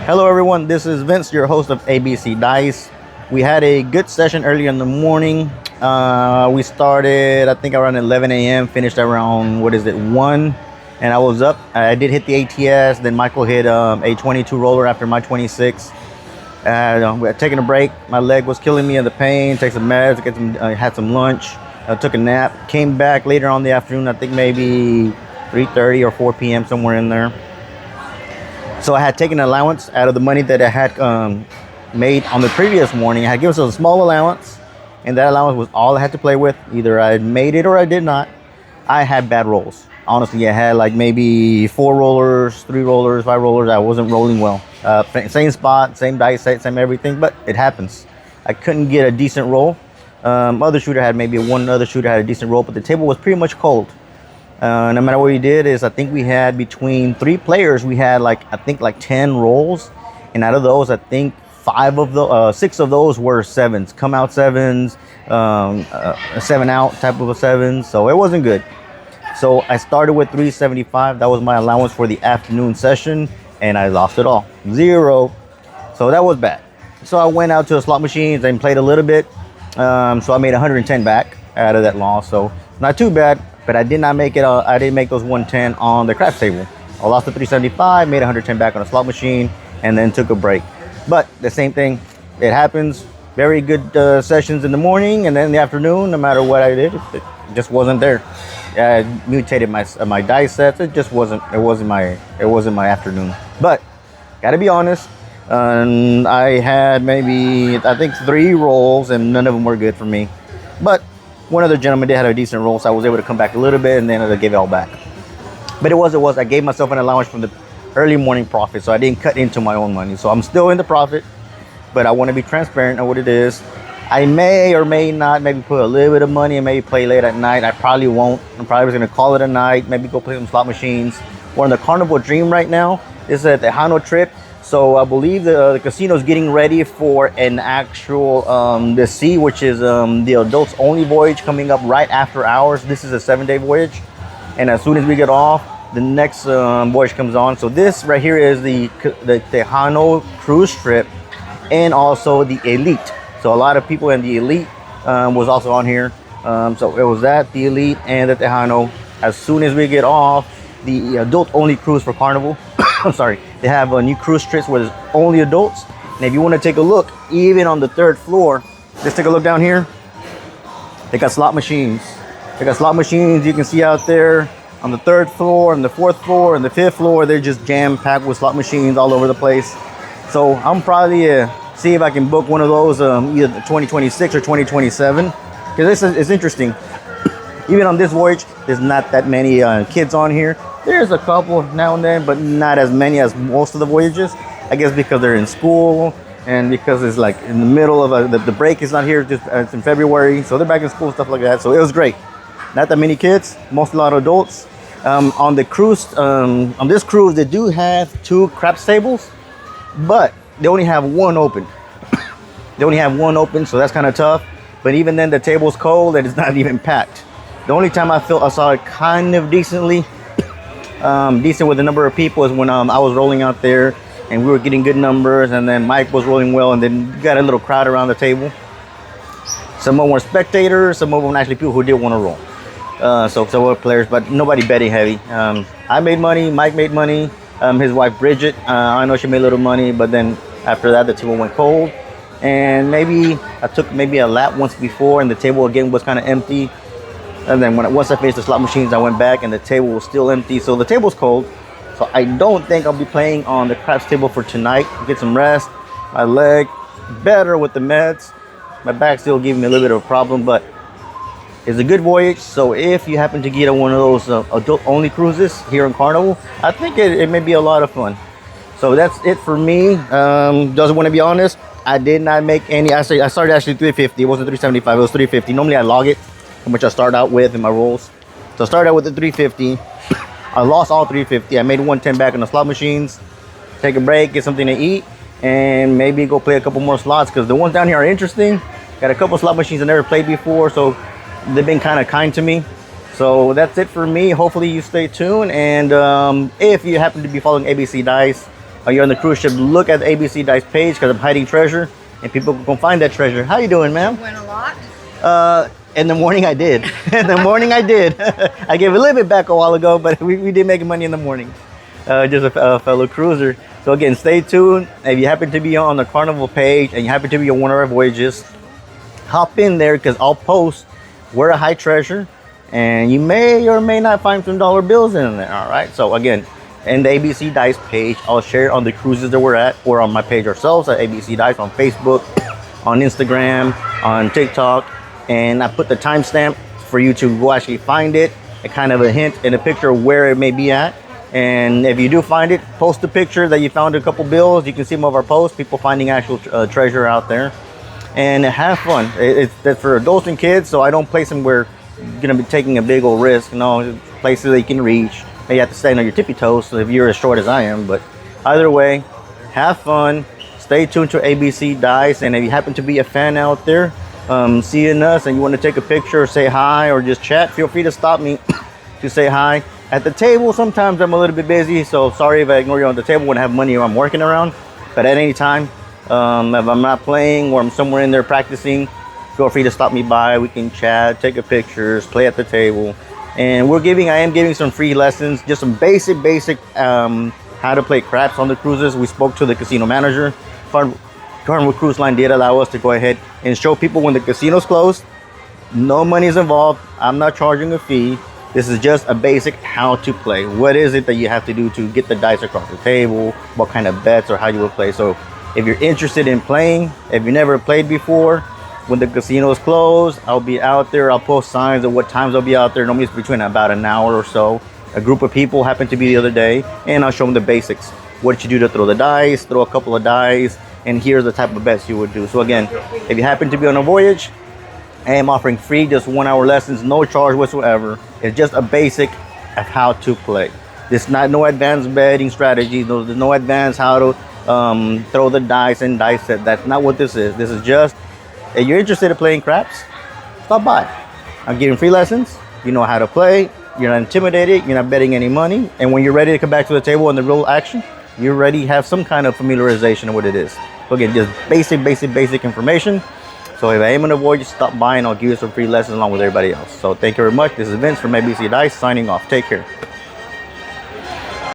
Hello everyone, this is Vince, your host of ABC Dice. We had a good session early in the morning. We started, I think, around 11 a.m., finished around, 1? And I was up. I did hit the ATS, then Michael hit a 22 roller after my 26. We had taken a break. My leg was killing me in the pain. Take some meds, had some lunch, took a nap. Came back later on in the afternoon, I think maybe 3:30 or 4 p.m., somewhere in there. So I had taken an allowance out of the money that I had made on the previous morning. I had given us a small allowance, and that allowance was all I had to play with. Either I made it or I did not. I had bad rolls. Honestly, I had like maybe 4 rollers, 3 rollers, 5 rollers. I wasn't rolling well. Same spot, same dice set, same everything, but it happens. I couldn't get a decent roll. Other shooter had maybe one other shooter had a decent roll, but the table was pretty much cold. No matter what we did is I think we had between 3 players, we had like 10 rolls. And out of those, I think 6 of those were 7s, come out 7s, a 7 out type of a 7. So it wasn't good. So I started with 375. That was my allowance for the afternoon session. And I lost it all, 0. So that was bad. So I went out to the slot machines and played a little bit. So I made 110 back out of that loss. So not too bad. But I did not make it. I didn't make those 110 on the craps table. I lost the 375, made 110 back on a slot machine, and then took a break. But the same thing, it happens. Very good sessions in the morning, and then in the afternoon, no matter what I did, it just wasn't there. I mutated my dice sets. It just wasn't. It wasn't my afternoon. But gotta be honest. I had maybe I think 3 rolls, and none of them were good for me. But one other gentleman did have a decent roll, so I was able to come back a little bit, and then I gave it all back. But it was. I gave myself an allowance from the early morning profit, so I didn't cut into my own money. So I'm still in the profit, but I want to be transparent on what it is. I may or may not maybe put a little bit of money and maybe play late at night. I probably won't. I'm probably just going to call it a night, maybe go play some slot machines. We're on the Carnival Dream right now. This is at the Hano trip. So I believe the casino is getting ready for an actual the sea, which is the adults only voyage coming up right after ours. This is a 7-day voyage, and as soon as we get off, the next voyage comes on. So this right here is the Hano cruise trip, and also the Elite. So a lot of people in the Elite was also on here. So it was at the Elite and at the Hano. As soon as we get off, the adult only cruise for Carnival. I'm sorry, they have new cruise trips where there's only adults. And if you want to take a look, even on the 3rd floor, let's take a look down here. They got slot machines. You can see out there on the 3rd floor, and the 4th floor, and the 5th floor. They're just jam-packed with slot machines all over the place. So I'm probably see if I can book one of those either 2026 or 2027, because it's interesting. Even on this voyage, there's not that many kids on here. There's a couple now and then, but not as many as most of the voyages. I guess because they're in school, and because it's like in the middle of the break is not here, just it's in February, so they're back in school and stuff like that. So it was great. Not that many kids, mostly a lot of adults. On the cruise, on this cruise, they do have 2 craps tables, but they only have 1 open. So that's kind of tough. But even then, the table's cold and it's not even packed. The only time I saw it kind of decent with the number of people is when I was rolling out there and we were getting good numbers, and then Mike was rolling well, and then you got a little crowd around the table. Some of them were spectators, some of them actually people who did want to roll. So some were players, but nobody betting heavy. I made money, Mike made money, his wife Bridget, I know she made a little money, but then after that the table went cold. And maybe I took a lap once before, and the table again was kind of empty. And then once I finished the slot machines, I went back and the table was still empty. So the table's cold. So I don't think I'll be playing on the craps table for tonight. Get some rest. My leg better with the meds. My back still giving me a little bit of a problem, but it's a good voyage. So if you happen to get on one of those adult only cruises here in Carnival, I think it may be a lot of fun. So that's it for me. Doesn't want to be honest, I did not make any. I started actually 350. It wasn't 375. It was 350. Normally I log it how much I start out with in my rolls. So I started out with the 350. I lost all 350. I made 110 back on the slot machines. Take a break, get something to eat, and maybe go play a couple more slots, because the ones down here are interesting. Got a couple slot machines I never played before, so they've been kind of kind to me. So that's it for me. Hopefully you stay tuned, and if you happen to be following ABC Dice, or you're on the cruise ship, look at the ABC Dice page because I'm hiding treasure, and people can find that treasure. How you doing, ma'am? Win a lot? In the morning I did. In the morning I did. I gave a little bit back a while ago, but we did make money in the morning. Just a fellow cruiser. So again, stay tuned. If you happen to be on the Carnival page and you happen to be on one of our voyages, hop in there because I'll post where to hide treasure, and you may or may not find some dollar bills in there. All right. So again, in the ABC Dice page, I'll share on the cruises that we're at, or on my page ourselves at ABC Dice on Facebook, on Instagram, on TikTok, and I put the timestamp for you to go actually find it, a kind of a hint and a picture of where it may be at. And if you do find it, post a picture that you found a couple bills. You can see some of our posts, people finding actual treasure out there, and have fun. That's for adults and kids, so I don't place them where you're gonna be taking a big old risk. No, places that you can reach. You have to stand on your tippy toes, so if you're as short as I am. But either way, have fun. Stay tuned to ABC Dice, and if you happen to be a fan out there, seeing us and you want to take a picture or say hi or just chat, feel free to stop me to say hi. At the table, sometimes I'm a little bit busy, so sorry if I ignore you on the table when I have money or I'm working around. But at any time, if I'm not playing or I'm somewhere in there practicing, feel free to stop me by. We can chat, take a pictures, play at the table. And I am giving some free lessons, just some basic how to play craps on the cruises. We spoke to the casino manager. Carnival Cruise Line did allow us to go ahead and show people when the casino's closed. No money is involved. I'm not charging a fee. This is just a basic how to play. What is it that you have to do to get the dice across the table? What kind of bets or how you will play? So if you're interested in playing, if you never played before, when the casino is closed, I'll be out there. I'll post signs of what times I'll be out there. Normally it's between about an hour or so. A group of people happened to be the other day, and I'll show them the basics. What you do to throw the dice, throw a couple of dice, and here's the type of bets you would do. So again, if you happen to be on a voyage, I am offering free, just 1 hour lessons, no charge whatsoever. It's just a basic of how to play. There's no advanced betting strategies. There's no advanced how to throw the dice and dice set. That's not what this is. This is just, if you're interested in playing craps, stop by. I'm giving free lessons. You know how to play. You're not intimidated. You're not betting any money. And when you're ready to come back to the table in the real action, you already have some kind of familiarization of what it is. So again, just basic information. So if I am on a voyage, stop by and I'll give you some free lessons along with everybody else. So thank you very much. This is Vince from ABC Dice signing off. Take care.